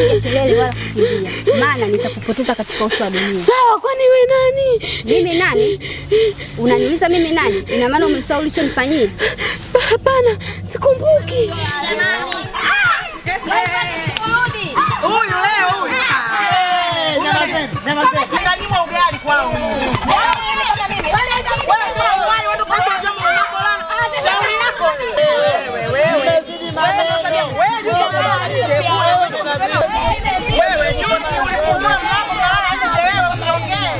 Usipige kelele wala kukimbia, maana nitakupoteza katika uso wa dunia. Sawa, kwani wewe nani? Mimi nani? Unaniuliza mimi nani? Ina maana umesahau ulichonifanyia? Hapana, sikumbuki. Huyu leo huyu. Nyama zetu. Nikanyimwa ugali kwao. Shauri yako. Wewe. Wewe nyuki ulifungua mlango na nje wewe usiongee.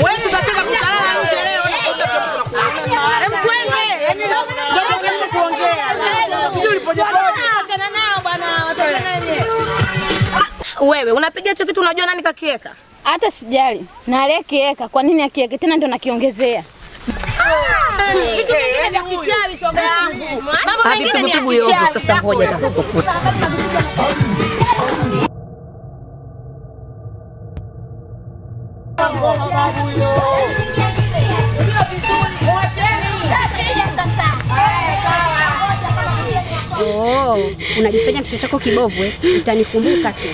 Wewe tutataka kutalala nje leo na kesho tunakuona. Twende. Ndio kuongea. Sijui ulipojepoje. Achana nao bwana, watoke. Wewe unapiga hicho kitu, unajua nani kakiweka? Hata sijali. Na aliyekiweka kwa nini akiweke tena ndio nakiongezea? Vitu vingine vya kichawi shoga yangu. Mambo mengine ni ya kichawi. Sasa ngoja atakukuta. Oh, unajifanya kichwa chako kibovu eh? Utanikumbuka tu.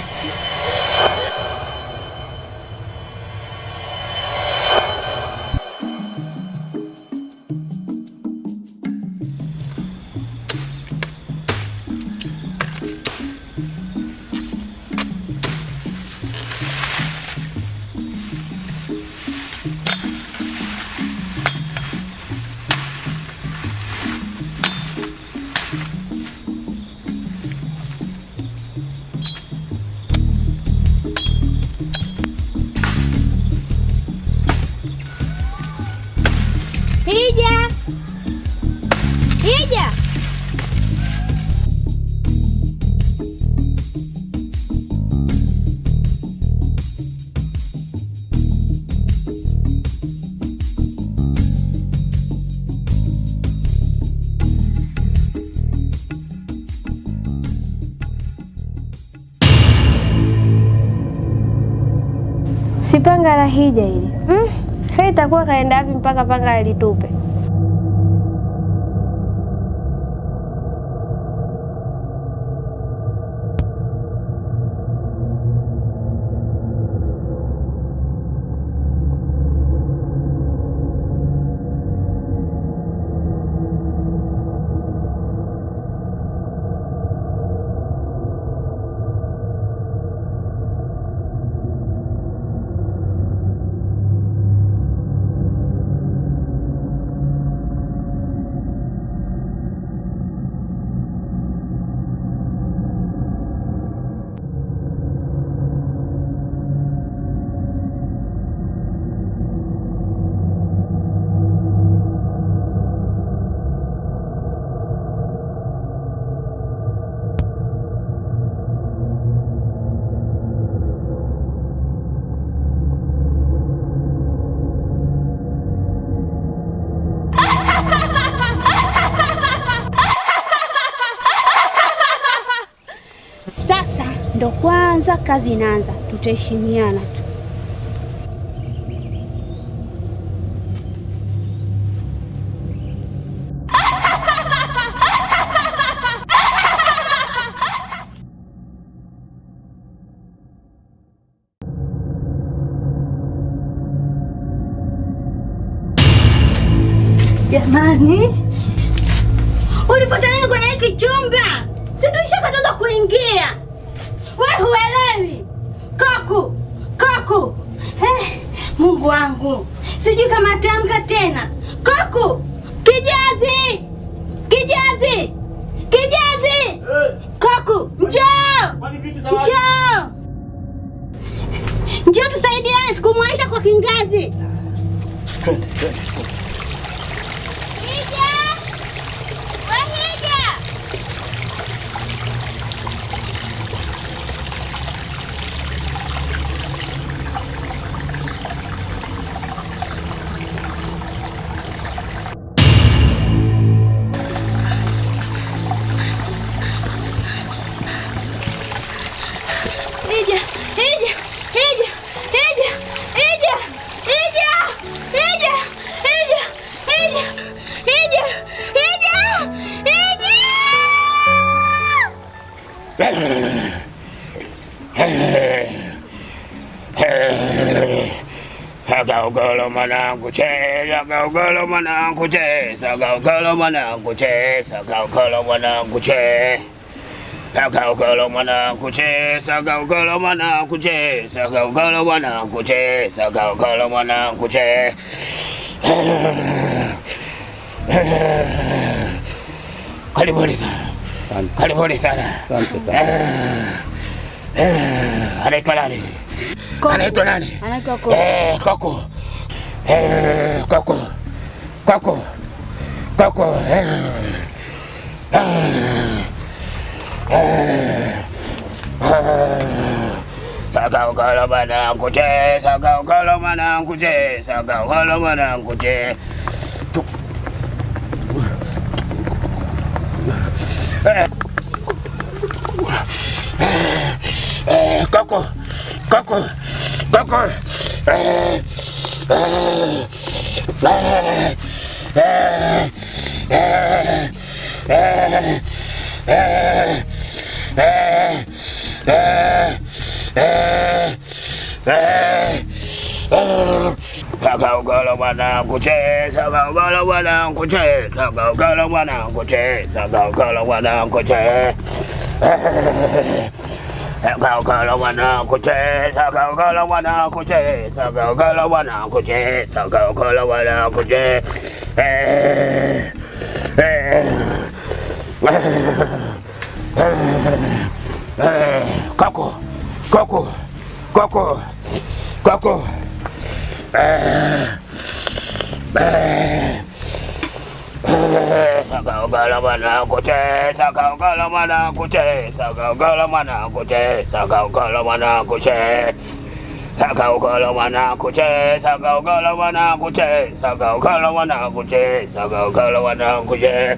Hija. Si panga la Hija hili. Sasa itakuwa kaenda wapi mpaka panga alitupe? Sasa ndo kwanza kazi inaanza, tutaheshimiana tu. Jamani, ulifuata nini kwenye hiki chumba? Si tulishakatoka kuingia. Wewe huelewi. Koku. Mungu wangu. Sijui kama atamka tena. Koku. Kijazi. Koku, njoo. Njoo tusaidiane kumwaisha kwa kingazi. Twende. Hija. Gaugolo mwanangu cheza, gaugolo mwanangu cheza, gaugolo mwanangu cheza, gaugolo mwanangu cheza. Gaugolo mwanangu cheza, gaugolo mwanangu cheza, gaugolo mwanangu cheza, gaugolo mwanangu cheza. Karibuni sana. Karibuni sana. Anaitwa nani? Anaitwa nani? Anaitwa Koko. Koko. Koko. Koko. Koko. Gaugolo mwanangu cheza, gaugolo mwanangu cheza, gaugolo mwanangu cheza. Koko. Koko. Koko. Gaugolo mwanangu cheza, gaugolo mwanangu cheza, gaugolo mwanangu cheza, gaugolo mwanangu cheza. Gaugolo mwanangu cheza, gaugolo mwanangu cheza, gaugolo mwanangu cheza, gaugolo mwanangu cheza. Koko. Koko. Koko. Koko. Gaugolo mwanangu cheza, gaugolo mwanangu cheza, gaugolo mwanangu cheza, gaugolo mwanangu cheza. Gaugolo mwanangu cheza, gaugolo mwanangu cheza, gaugolo mwanangu cheza, gaugolo mwanangu cheza.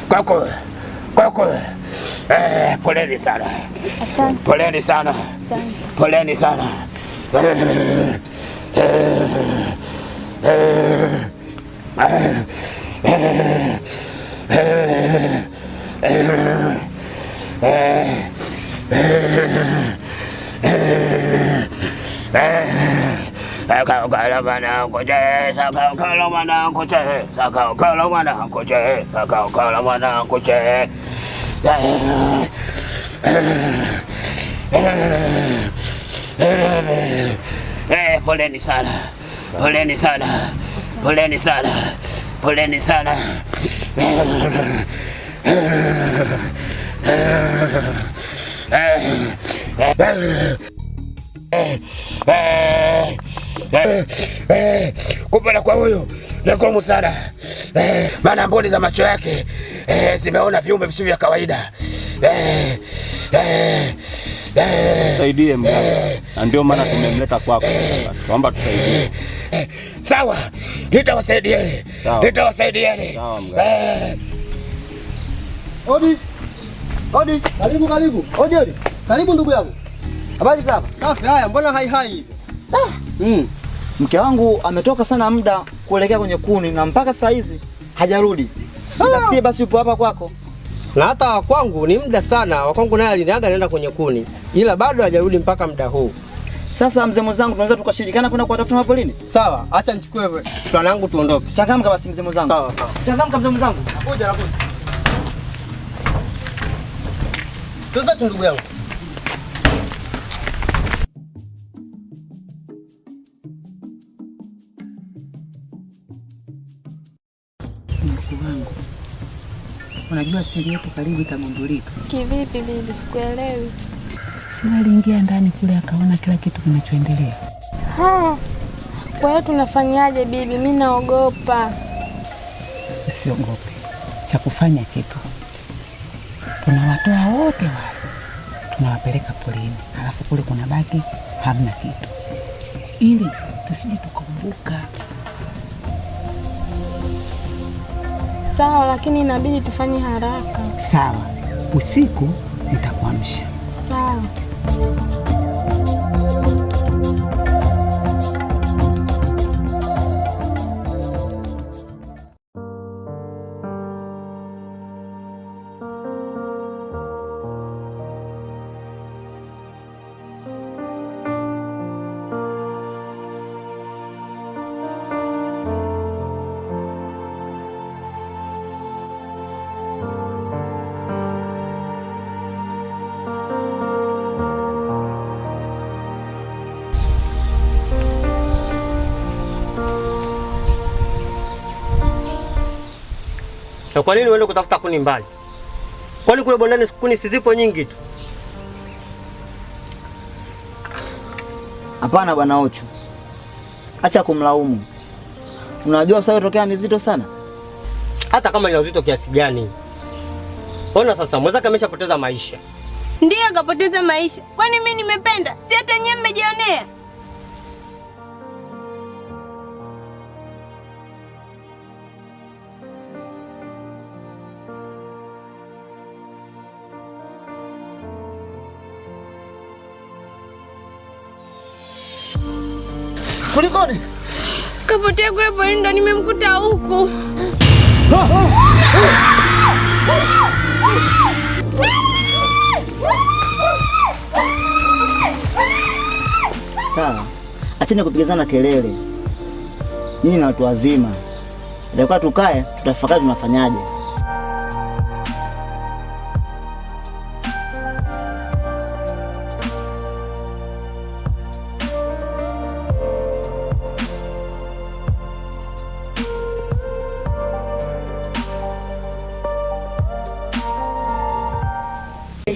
Koko. Koko. Poleni sana. Asante. Poleni sana. Poleni sana. Gaugolo mwanangu cheza, gaugolo mwanangu cheza, gaugolo mwanangu cheza, gaugolo mwanangu cheza. Poleni sana. Poleni sana. Poleni sana. Poleni sana. Kupenda kwa huyu ni ngumu sana, maana mboni za macho yake zimeona viumbe visivyo vya kawaida. Tusaidie mganga, na ndio maana tumemleta kwako. Tuomba tusaidie. Sawa, nitawasaidieni. Nitawasaidieni. Sawa mganga. Odi. Odi. Karibu karibu. Odi odi. Karibu ndugu yangu. Habari zako? Safi. Haya, mbona hai hivi? Mke wangu ametoka sana muda kuelekea kwenye kuni na mpaka saa hizi hajarudi. Nafikiri basi yupo hapa kwako. Na hata kwangu ni muda sana. Wakwangu naye aliniaga naenda kwenye kuni. Ila bado hajarudi mpaka muda huu. Sasa mzee mwenzangu, tunaweza tukashirikiana kwenda kuwatafuta mapolini? Sawa, acha nichukue fulana yangu tuondoke. Changamka basi mzee mwenzangu. Sawa. Changamka mzee mwenzangu. Nakuja. Tuza ndugu yangu. Unajua siri yetu karibu itagundulika. Kivipi bibi? Sikuelewi. Sina aliingia ndani kule akaona kila kitu kinachoendelea. Kwa hiyo tunafanyaje bibi? Mimi naogopa. Usiogope. Cha kufanya kitu. Tunawatoa wote wale. Tunawapeleka polini. Alafu kule kuna baki hamna kitu. Ili tusije tukumbuka. Sawa, lakini inabidi tufanye haraka. Sawa. Usiku nitakuamsha. Sawa. Na kwa nini uende kutafuta kuni mbali? Kwani kule bondani kuni sizipo nyingi tu? Hapana bwana Ochu, acha kumlaumu. Unajua sasa tokea ni zito sana. Hata kama ina uzito kiasi gani. Ona sasa mwenzake ameshapoteza maisha. Ndiyo kapoteza maisha. Kwani mimi nimependa? Si hata nyewe mmejionea. Kulikoni? Kapotea kule porini ndo nimemkuta huku. Sawa, acheni kupigazana kelele. Nyinyi ni watu wazima. Ndio tukae tutafakari tunafanyaje.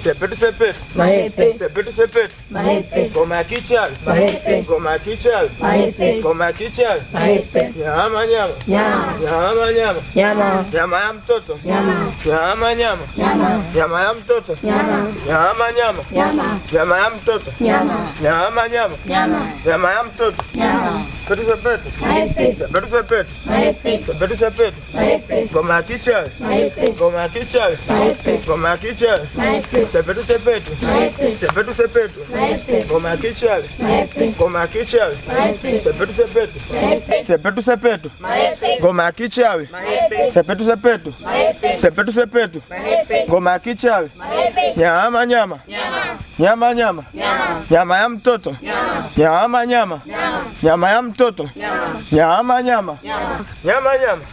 Sepetu sepetu. Mahepe. Sepetu sepetu. Mahepe. Ngoma ya kichawi. Mahepe. Ngoma ya kichawi. Mahepe. Ngoma ya kichawi. Mahepe. Nyama nyama. Nyama. Nyama nyama. Nyama. Nyama ya mtoto. Nyama. Nyama nyama. Nyama. Nyama ya mtoto. Nyama. Nyama nyama. Nyama. Nyama ya mtoto. Nyama. Nyama nyama. Nyama. Nyama ya mtoto. Nyama. Sepetu sepetu. Mahepe. Sepetu sepetu. Mahepe. Sepetu sepetu. Mahepe. Ngoma ya kichawi. Mahepe. Ngoma ya kichawi. Mahepe. Ngoma ya kichawi. Mahepe. Sepetu sepetu. Sepetu sepetu. Ngoma ya kichawi. Ngoma ya kichawi. Sepetu sepetu. Sepetu sepetu. Ngoma ya kichawi. Sepetu sepetu. Sepetu sepetu. Ngoma ya kichawi. Nyama nyama. Nyama nyama. Nyama ya mtoto. Nyama nyama. Nyama ya mtoto. Nyama nyama. Nyama nyama.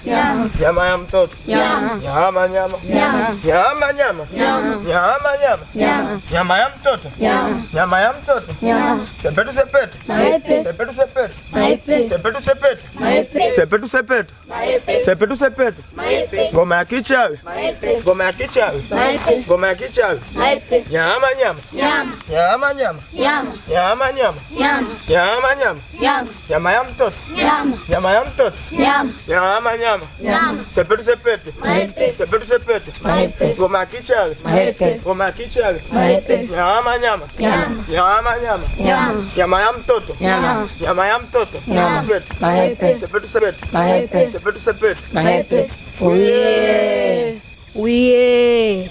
Nyama ya mtoto. Nyama nyama. Nyama nyama. Nyama nyama. Nyama ya mtoto. Nyama ya mtoto. Sepetu sepetu. Sepetu sepetu. Sepetu sepetu. Sepetu sepetu. Sepetu sepetu. Ngoma ya kichawi. Ngoma ya kichawi. Ngoma ya kichawi. Nyama nyama. Nyama nyama. Nyama nyama. Nyama nyama. Nyama ya mtoto. Nyama ya mtoto. Nyama nyama. Sepetu sepetu. Sepetu sepetu. Ngoma ya kichawi. Ngoma ya kichawi. Nyama nyama. Nyama nyama. Nyama ya mtoto. Nyama ya mtoto. Sepetu sepetu. Sepetu sepetu. Uye.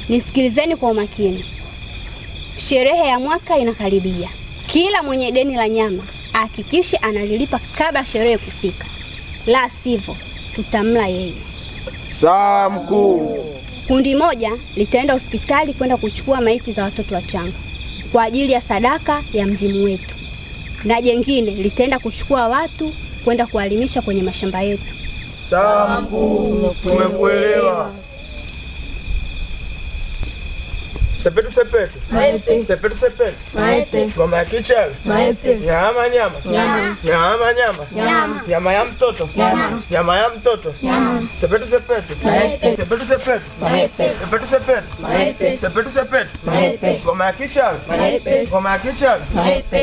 Nisikilizeni kwa umakini. Sherehe ya mwaka inakaribia. Kila mwenye deni la nyama hakikishe analilipa kabla sherehe kufika. La sivyo tutamla yeye. Sawa mkuu. Kundi moja litaenda hospitali kwenda kuchukua maiti za watoto wachanga kwa ajili ya sadaka ya mzimu wetu. Na jengine litaenda kuchukua watu kwenda kualimisha kwenye mashamba yetu. Sawa mkuu, tumekuelewa. Sepetu sepetu. Sepetu sepetu. Ngoma ya kichawi. Nyama nyama. Nyama nyama. Nyama ya mtoto. Nyama ya mtoto. Sepetu sepetu. Sepetu sepetu. Sepetu sepetu. Sepetu sepetu. Ngoma ya kichawi. Ngoma ya kichawi.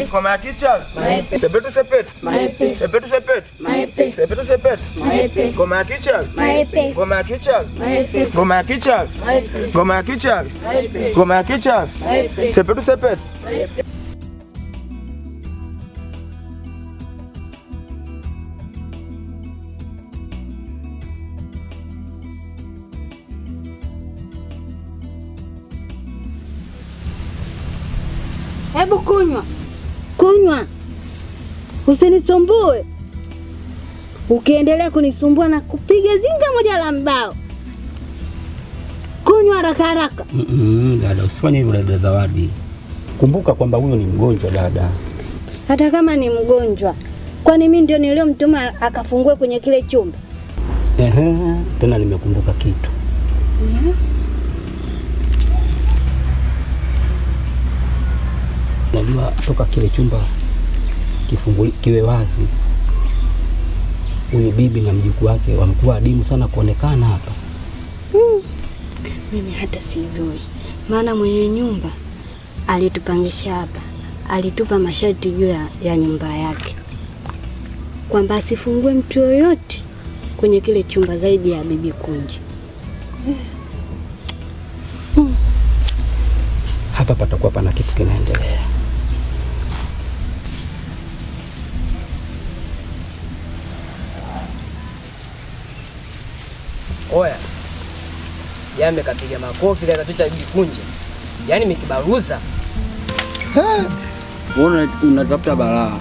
Ngoma ya kichawi. Sepetu sepetu. Sepetu sepetu. Sepetu sepetu. Ngoma ya kichawi. Ngoma ya kichawi. Ngoma ya kichawi. Ngoma ya kichawi. Ngoma ya kichawi. Sepetu sepetu. Hebu kunywa. Kunywa. Usinisumbue. Ukiendelea kunisumbua na kupiga zinga moja la mbao. Kunywa haraka haraka. Dada, usifanye hivyo dada Zawadi. Kumbuka kwamba huyo ni mgonjwa dada. Hata kama ni mgonjwa, kwani mimi ndio niliyomtuma akafungue kwenye kile chumba? Tena nimekumbuka kitu. Najua toka kile chumba kiwe wazi, huyu bibi na mjukuu wake wamekuwa adimu sana kuonekana hapa. Mimi hata sijui, maana mwenye nyumba alitupangisha hapa, alitupa masharti juu ya nyumba yake kwamba asifungue mtu yoyote kwenye kile chumba zaidi ya bibi Kunji. Hapa patakuwa pana kitu kinaendelea. Oya, Jambe kapiga makofi katika tucha bibi Kunji. Yaani mikibaruza. Wewe unatafuta balaa.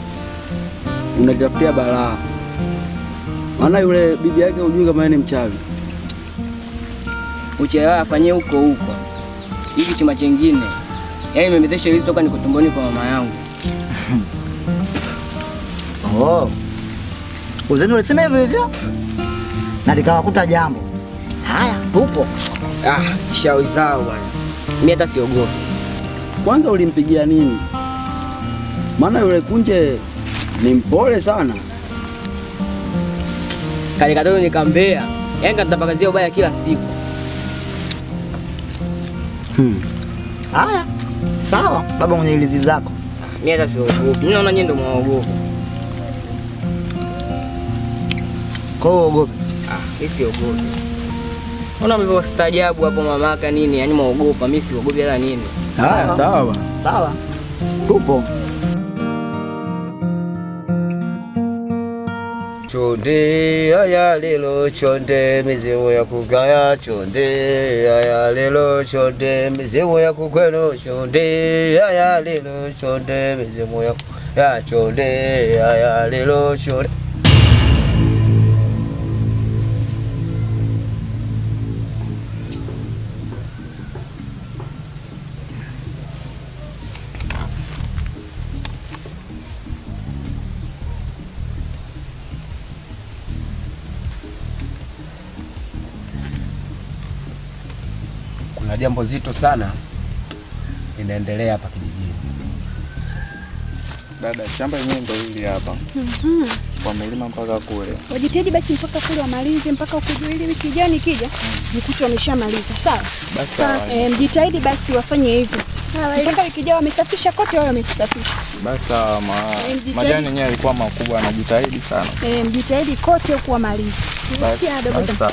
Unatafutia balaa. Maana yule bibi yake hujui kama ni mchawi. Uchewa afanyie huko huko. Hiki chuma chengine. Yaani nimemethesha hizo toka niko tumboni kwa mama yangu. Oh. Uzeni ulisema hivyo hivyo? Na likawakuta jambo. Haya, tupo. Shauri zao bwana. Mimi hata siogopi. Kwanza ulimpigia nini? Maana yule Kunje ni mpole sana. Kale katoto nikambea. Yaani katapakazia ubaya kila siku. Haya. Sawa, baba mwenye ilizi zako. Mimi hata siogopi. Mimi naona nyinyi ndio mwaogopa. Kwa hiyo uogopi? Mimi siogopi. Ona mimi staajabu hapo mamaka nini? Yaani mwaogopa, mimi siogopi hata nini. Haya, sawa bwana. Sawa. Tupo. Chonde aya lelo chonde mizimu ya kugaya chonde aya lelo chonde mizimu ya kukweno chonde aya lelo chonde mizimu ya chonde aya lelo chonde. Kuna jambo zito sana linaendelea hapa kijijini. Dada, shamba yenyewe ndio hili hapa. Wamelima mpaka kule. Wajitahidi basi mpaka kule wamalize mpaka ukijua ili wiki ijayo nikija nikute wameshamaliza. Sawa? Basi mjitahidi basi wafanye hivyo. Mpaka wiki ijayo wamesafisha kote wao wamesafisha. Basi majani yenyewe yalikuwa makubwa, anajitahidi sana. Mjitahidi kote huko wamalize. Basi sawa.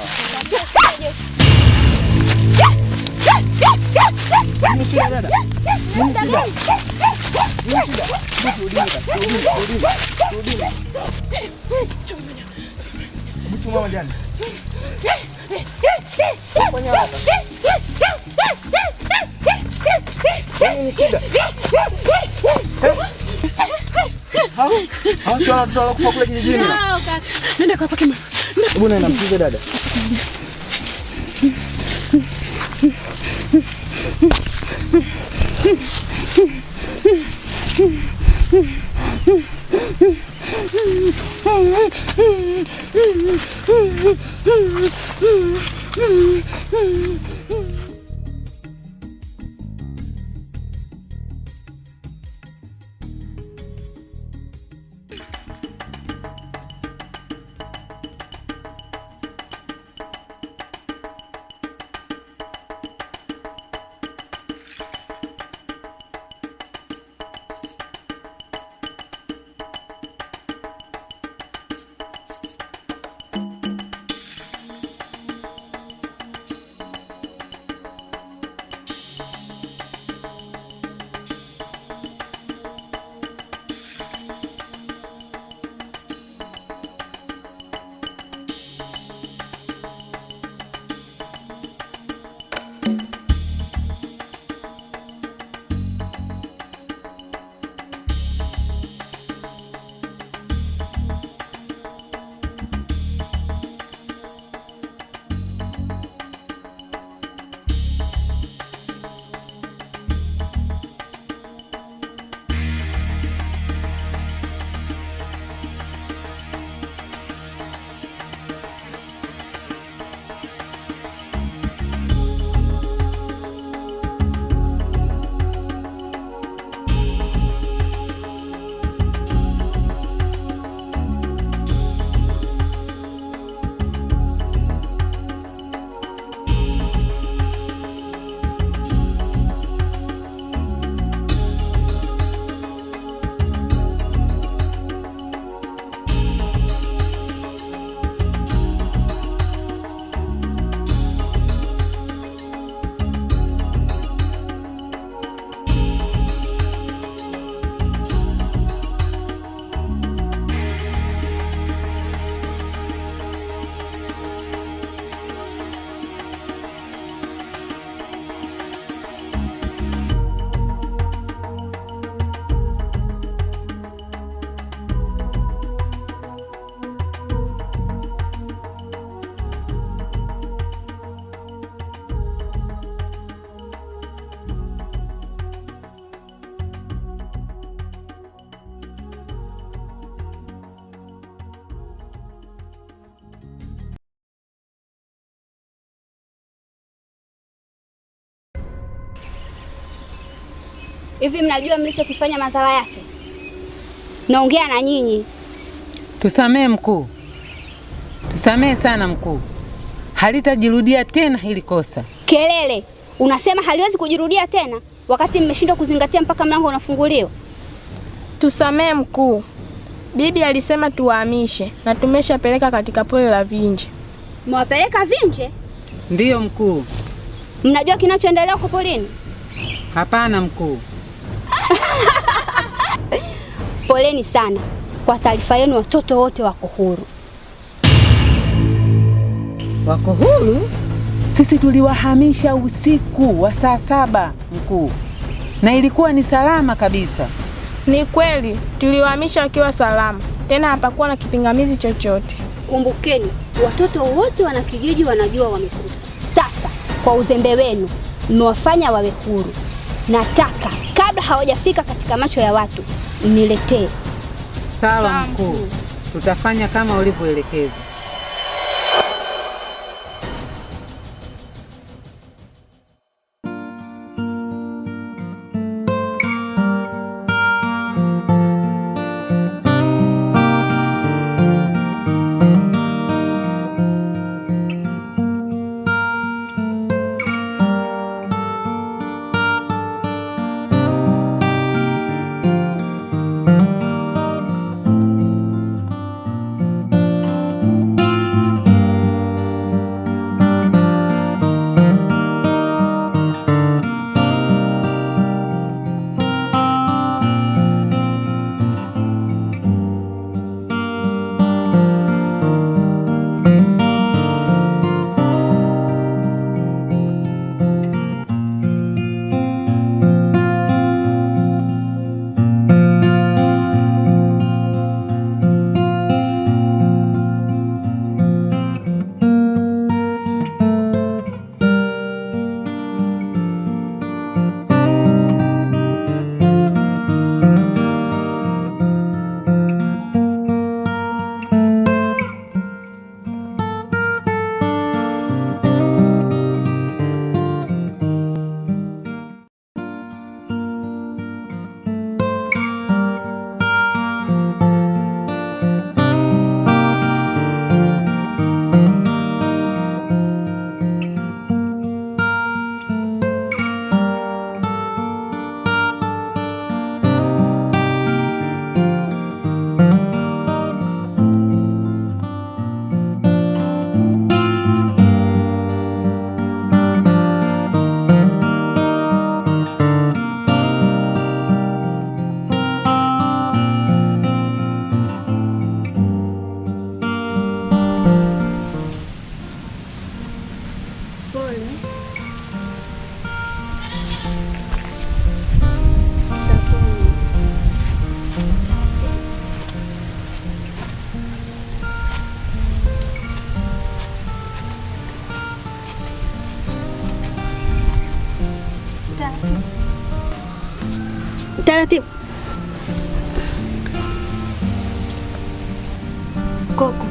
Nenda kwa pake mama. Hebu nenda mpigie dada. Hivi mnajua mlichokifanya madhara yake? Naongea na nyinyi. Tusamee mkuu, tusamee sana mkuu, halitajirudia tena hili kosa. Kelele, unasema haliwezi kujirudia tena wakati mmeshindwa kuzingatia mpaka mlango unafunguliwa? Tusamee mkuu, bibi alisema tuwahamishe na tumeshapeleka katika pori la Vinje. Mwapeleka Vinje? Ndiyo mkuu. Mnajua kinachoendelea huko porini? Hapana mkuu. Poleni sana. Kwa taarifa yenu, watoto wote wako huru. Wako huru? Sisi tuliwahamisha usiku wa saa 7 mkuu, na ilikuwa ni salama kabisa. Ni kweli, tuliwahamisha wakiwa salama, tena hapakuwa na kipingamizi chochote. Kumbukeni, watoto wote wana kijiji wanajua wamekufa. Sasa kwa uzembe wenu mmewafanya wawe huru. Nataka kabla hawajafika katika macho ya watu niletee. Sawa mkuu, tutafanya kama ulivyoelekeza. Taratibu. Koko,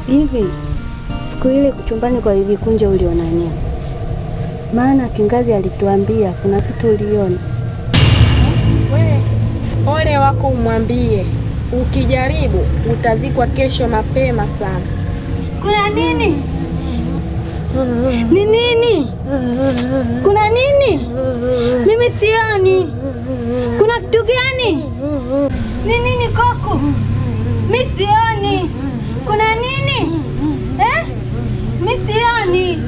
hivi siku ile kuchumbani kwa Bibi Kunje uliona nini? Maana Kingazi alituambia kuna kitu uliona. Wewe ole wako umwambie, ukijaribu utazikwa kesho mapema sana. Kuna nini? Ni nini? Kuna nini? Mimi sioni. Kuna kitu gani? Ni nini Koko? Mimi sioni. Kuna nini? Mimi sioni.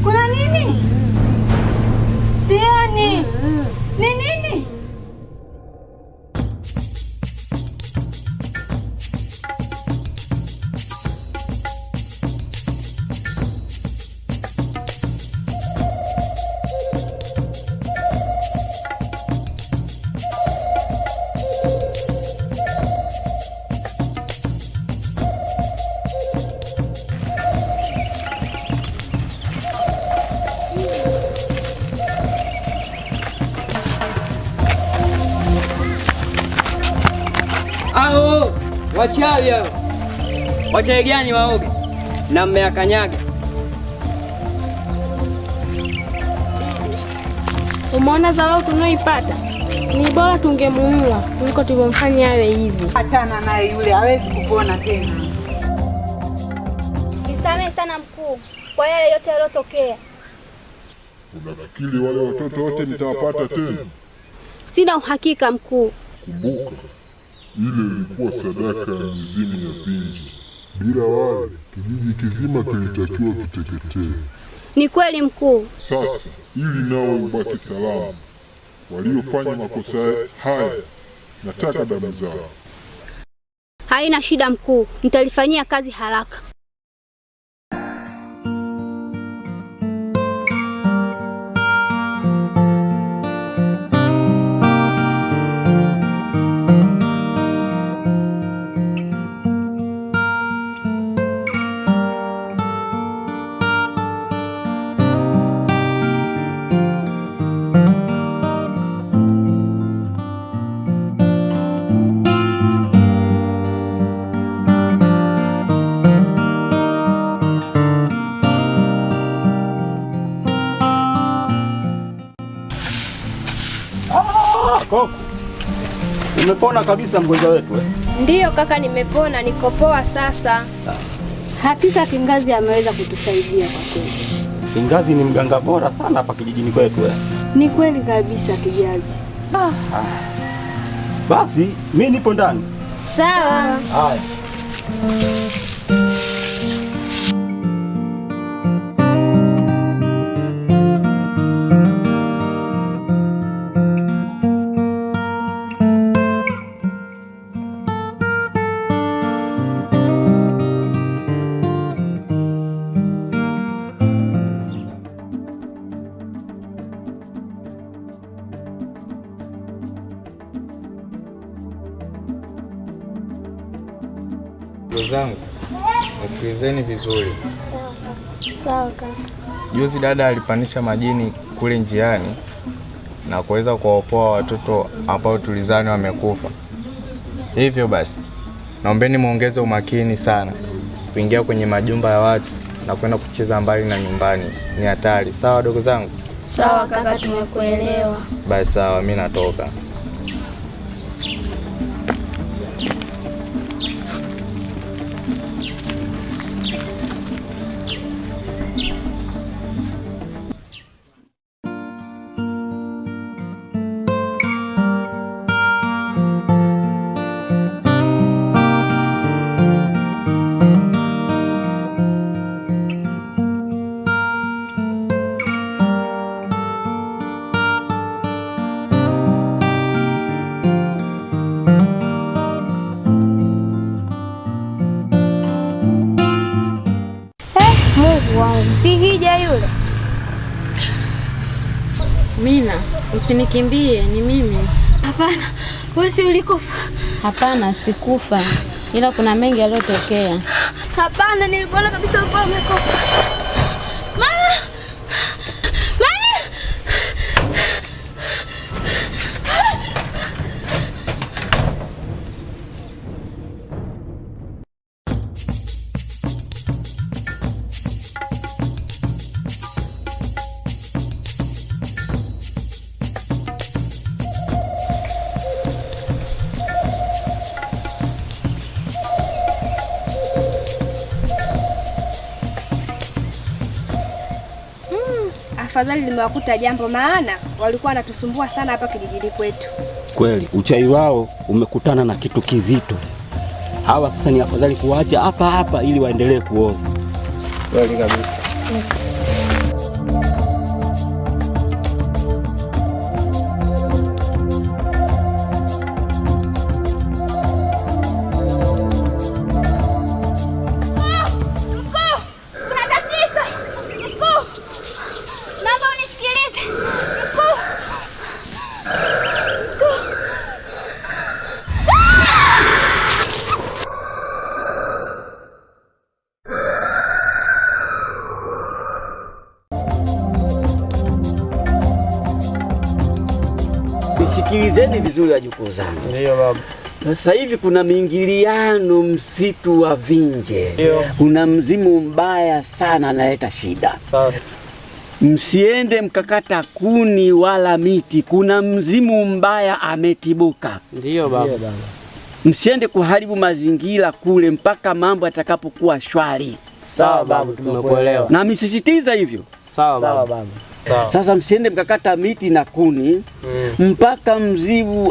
Kuna nini? Sioni. Ni nini? Ao, wachawi hao. Wachawi gani waoga? Na mmeakanyaga. Umeona dharau tunayoipata? Ni bora tungemuua kuliko tulivyomfanya awe hivi. Achana naye yule, hawezi kupona tena. Nisamehe sana mkuu kwa yale yote yaliyotokea. Unafikiri wale watoto wote nitawapata tena? Sina uhakika mkuu. Kumbuka, ile ilikuwa sadaka ya mizimu ya Vinje. Bila wale, kijiji kizima kilitakiwa kiteketee. Ni kweli mkuu. Sasa, ili nao ubaki salama, waliofanya makosa haya, nataka damu zao. Haina shida mkuu, nitalifanyia kazi haraka. Koko, umepona kabisa mgonjwa wetu eh? Ndiyo kaka, nimepona, niko poa sasa. Hakika Kingazi ameweza kutusaidia kwa kweli. Kingazi ni mganga bora sana hapa kijijini kwetu eh? Ni kweli kabisa Kijazi. Basi mimi nipo ndani. Sawa. Haya. Ndugu zangu, nisikilizeni vizuri. Sawa kaka. Juzi dada alipandisha majini kule njiani na kuweza kuwaopoa watoto ambao tulizani wamekufa. Hivyo basi, naombeni muongeze umakini sana. Kuingia kwenye majumba ya watu na kwenda kucheza mbali na nyumbani ni hatari. Sawa ndugu zangu? Sawa kaka, tumekuelewa. Basi sawa, mimi natoka. Mungu wangu, si hija yule? Mina, usinikimbie, ni mimi. Hapana, wewe si ulikufa? Hapana, sikufa, ila kuna mengi yaliyotokea. Hapana, nilikuona kabisa ulikuwa umekufa. Mama! Mama! Afadhali limewakuta jambo, maana walikuwa wanatusumbua sana hapa kijijini kwetu. Kweli uchawi wao umekutana na kitu kizito. Hawa sasa ni afadhali kuacha hapa hapa ili waendelee kuoza. Kweli kabisa. Sikilizeni vizuri wajukuu zangu. Ndio baba. Sasa hivi kuna miingiliano msitu wa Vinje. Ndio. Kuna mzimu mbaya sana analeta shida. Sasa msiende mkakata kuni wala miti, kuna mzimu mbaya ametibuka. Ndiyo baba. Msiende kuharibu mazingira kule mpaka mambo yatakapokuwa shwari. Sawa babu, tumekuelewa. Na msisitiza hivyo. Sawa baba. Sasa msiende mkakata miti na kuni mpaka mzimu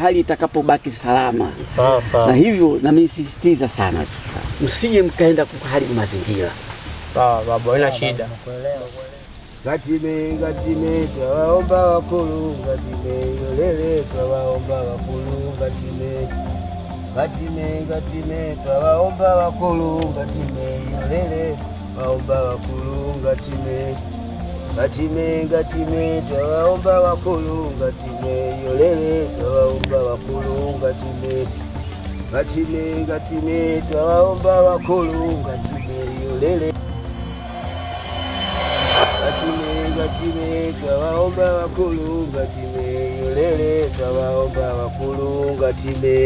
hali itakapobaki salama. Sawa. Na hivyo na msisitiza sana, msije mkaenda kuharibu mazingira. Sawa babu, haina shida. Gatime twawaomba wakulu, gatime yolele twawaomba wakulu, gatime twawaomba wakulu, gatime yolele twawaomba wakulu, gatime twawaomba wakulu, gatime yolele twawaomba wakulu, gatime twawaomba wakulu, gatime yolele gatime twawaomba wakulu, gatime yolele twawaomba wakulu, gatime.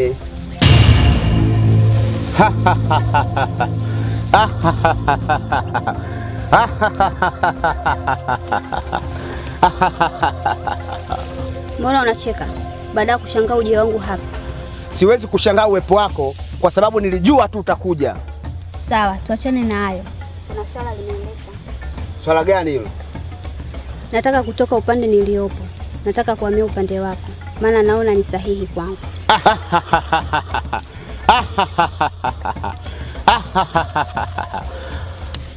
Mbona unacheka baada ya kushangaa uje wangu hapa? Siwezi kushangaa uwepo wako kwa sababu nilijua tu utakuja. Sawa, tuachane na hayo. Kuna swala limeendeka. Swala gani hilo? Nataka kutoka upande niliopo. Nataka kuhamia upande wako. Maana naona ni sahihi kwangu.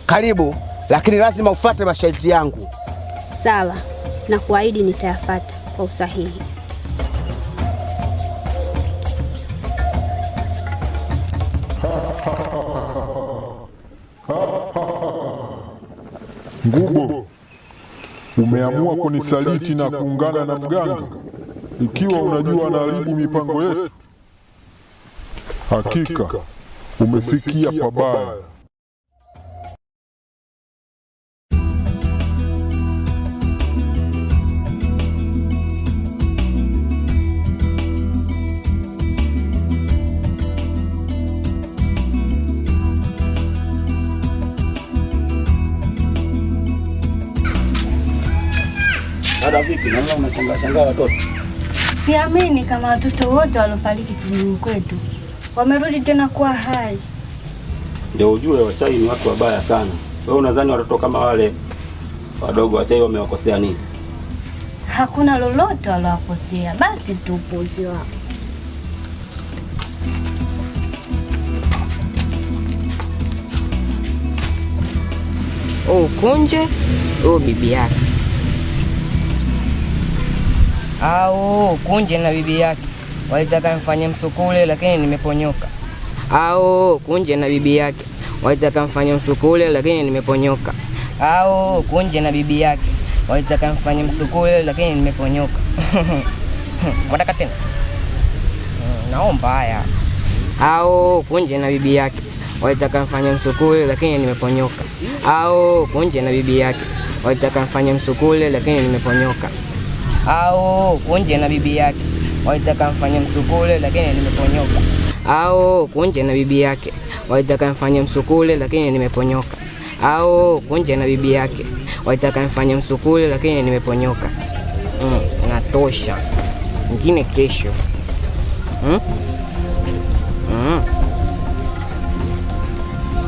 Karibu, lakini lazima ufuate masharti yangu. Sawa, na kuahidi nitayafuata kwa usahihi. Ngubo, umeamua kunisaliti na kuungana na mganga ikiwa unajua anaharibu mipango yetu. Hakika umefikia pabaya. Vipi, naona unashangaa watoto? Siamini kama watoto wote waliofariki kijijini kwetu wamerudi tena kuwa hai. Ndio ujue wachawi ni watu wabaya sana. Wewe unadhani watoto kama wale wadogo wachawi wamewakosea nini? Hakuna lolote walowakosea, basi tu upuuzi wao. Kunje bibi yake au Kunje na bibi yake walitaka mfanye msukule, lakini nimeponyoka. Au Kunje na bibi yake walitaka mfanye msukule, lakini nimeponyoka. Au Kunje na bibi yake walitaka mfanye msukule, lakini nimeponyoka. Wataka tena? Naomba haya. Au Kunje na bibi yake walitaka mfanye msukule, lakini nimeponyoka. Au Kunje na bibi yake walitaka mfanye msukule, lakini nimeponyoka. Au Kunje na bibi yake walitaka mfanye msukule, lakini nimeponyoka. Au Kunje na bibi yake walitaka mfanye msukule, lakini nimeponyoka. Au Kunje na bibi yake walitaka mfanye msukule, lakini nimeponyoka. Natosha. Ngine kesho.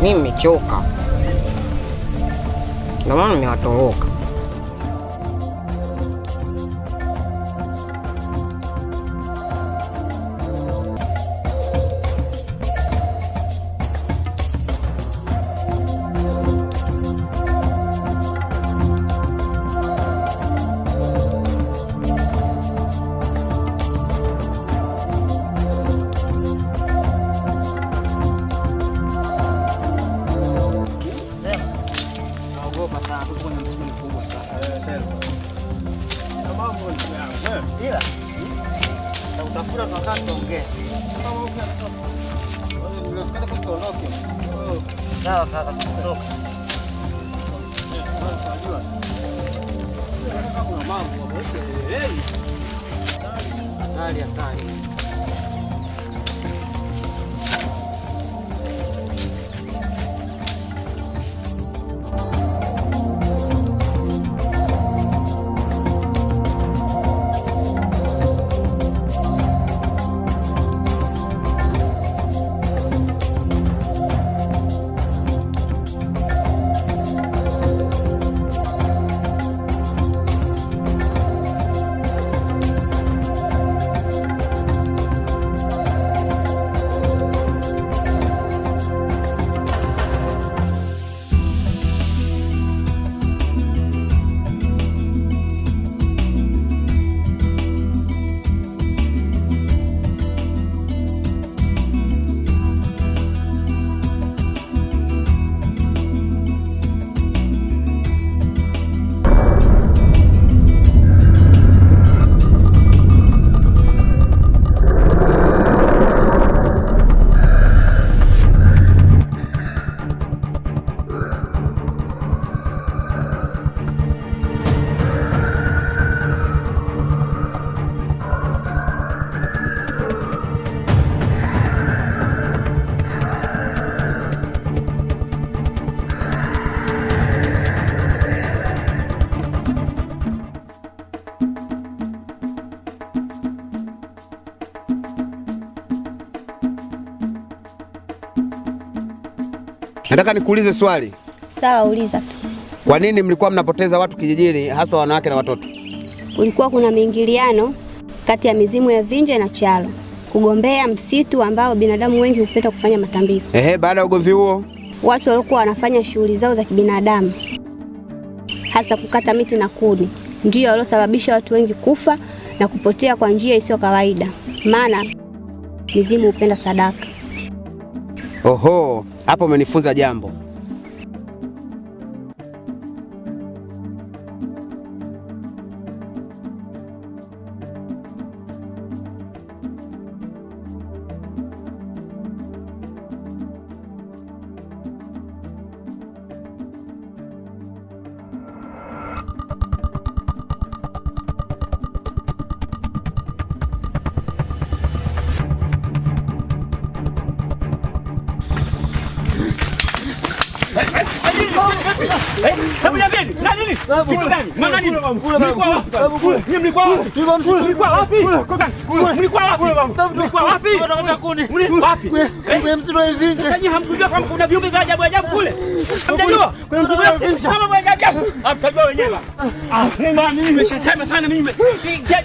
Mimi nimechoka. Ndio maana nimewatoroka. Nataka nikuulize swali. Sawa, uliza tu. Kwa nini mlikuwa mnapoteza watu kijijini, hasa wanawake na watoto? Kulikuwa kuna miingiliano kati ya mizimu ya Vinje na Chalo, kugombea msitu ambao binadamu wengi hupenda kufanya matambiko. Baada ya ugomvi huo, watu walikuwa wanafanya shughuli zao za kibinadamu, hasa kukata miti na kuni, ndio waliosababisha watu wengi kufa na kupotea kwa njia isiyo kawaida, maana mizimu hupenda sadaka. Oho, hapo umenifunza jambo. Hebu niambieni, na nini? Kitu gani? Maana nini? Mlikuwa wapi? Ni mlikuwa wapi? Mlikuwa wapi? Mlikuwa wapi? Mlikuwa wapi? Unataka kuni? Wapi? Msitu wa Vinje. Sasa hamkujua kama kuna viumbe vya ajabu ajabu kule? Hamjajua? Kama vya ajabu. Hamtajua wenyewe. Mimi nimeshasema sana mimi.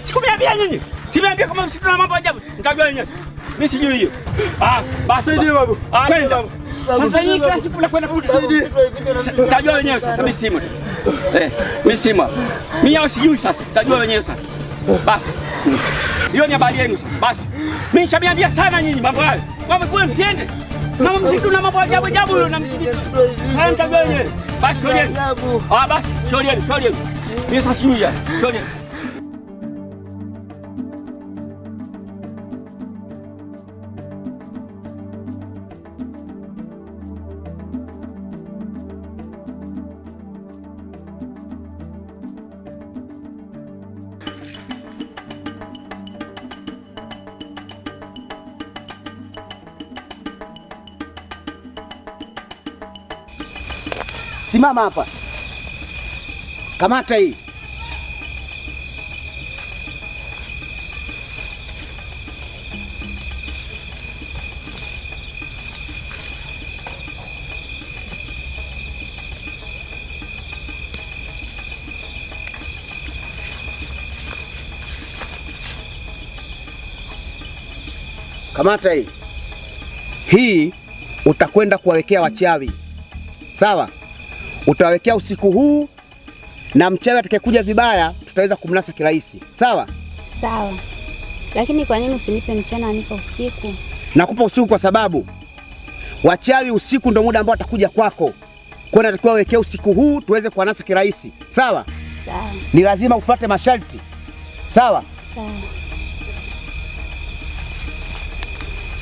Sikuambia nyinyi. Simeambia kama msitu na mambo ajabu. Mtajua wenyewe. Mimi sijui hiyo. Basi. Saidie babu. Kwenda. Sasa hii kila siku nakwenda kurudi. Mtajua wenyewe sasa, mimi sima. Mimi sima. Mimi hao sijui sasa. Mtajua wenyewe sasa. Basi. Hiyo ni habari yenu sasa. Basi. Mimi nishaambia sana nyinyi mambo hayo. Mambo kule msiende. Mama msitu na mambo ajabu ajabu huyo na msitu. Sasa mtajua wenyewe. Basi shorieni. Basi shorieni. Mimi sasa sijui ya. Shorieni. Simama hapa. Kamata hii. Kamata hii. Hii utakwenda kuwawekea wachawi. Sawa? Utawekea usiku huu, na mchawi atakayekuja vibaya tutaweza kumnasa kirahisi. Sawa? Sawa. Lakini kwa nini usinipe mchana anipe usiku? Nakupa usiku kwa sababu wachawi usiku ndio muda ambao atakuja kwako. Kwa hiyo natakiwa wekea usiku huu tuweze kuwanasa kirahisi. Sawa? Sawa. Ni lazima ufuate masharti. Sawa? Sawa.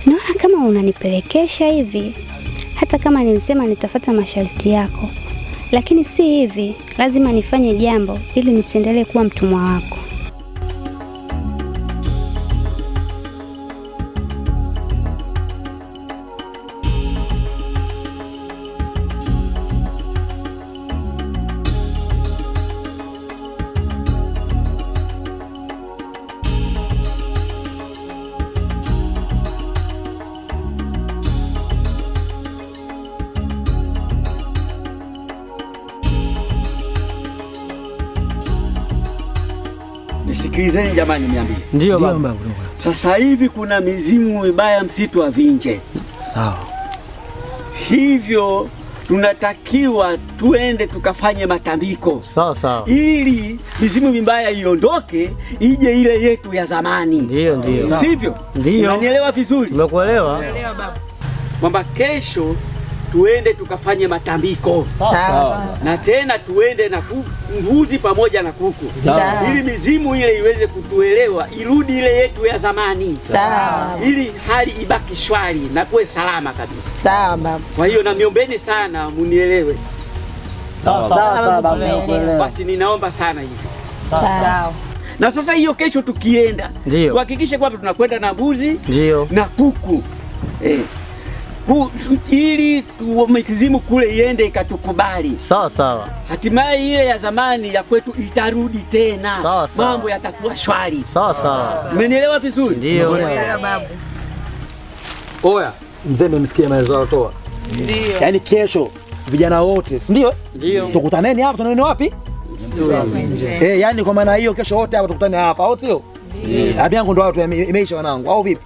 Naona kama unanipelekesha hivi. Hata kama nilisema nitafuata masharti yako, lakini si hivi. Lazima nifanye jambo ili nisiendelee kuwa mtumwa wako. Nisikilizeni jamani, niambie. Ndio baba. Sasa hivi kuna mizimu mibaya msitu wa Vinje. Sawa. Hivyo tunatakiwa tuende tukafanye matambiko. Sawa. Ili mizimu mibaya iondoke, ije ile yetu ya zamani. Ndio. Sivyo? Ndio. Unanielewa vizuri? Nimekuelewa. Naelewa baba. Kwamba kesho tuende tukafanye matambiko. Sawa. Na tena tuende na mbuzi pamoja na kuku. Sawa. Ili mizimu ile iweze kutuelewa, irudi ile yetu ya zamani. Sawa. Ili hali ibaki shwari na kuwe salama kabisa. Sawa baba. Kwa hiyo na miombeni sana munielewe. Sawa baba. Basi ninaomba sana hivi. Sawa. Na sasa hiyo kesho tukienda, ndio tuhakikishe kwamba tunakwenda na mbuzi ndio na kuku. Ili mizimu kule iende ikatukubali. Sawa. Hatimaye ile ya zamani ya kwetu itarudi tena. Sawa. Mambo yatakuwa shwari. Sawa. Umenielewa vizuri? Ndio. Naelewa babu. Oya, mzee mmesikia maelezo aliyotoa. Yaani kesho vijana wote, si ndio? Ndio. Tukutaneni hapa, tunaenda wapi? Yaani kwa maana hiyo kesho wote hapa tukutane hapa, au sio? Abi yangu ndo watu imeisha wanangu, au vipi?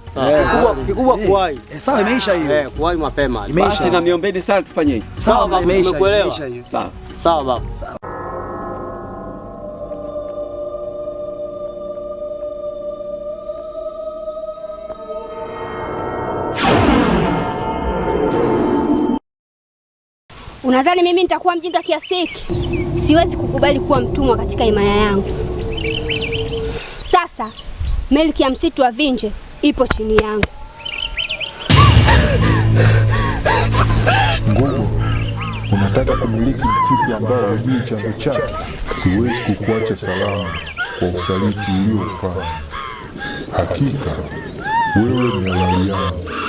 Kikubwa kuwahi. Sawa, imeisha hiyo. Kuwahi mapema. Basi na miombeni sana tufanye. Sawa baba, nimekuelewa. Sawa. Sawa baba. Unadhani mimi nitakuwa mjinga kiasi hiki? Siwezi kukubali kuwa mtumwa katika himaya yangu. Sasa milki ya msitu wa Vinje ipo chini yangu. Ngugu, unataka kumiliki msitu ambao hujui chanzo chake? Siwezi kukuacha salama kwa usaliti uliofanya. Hakika wewe ni halali yangu.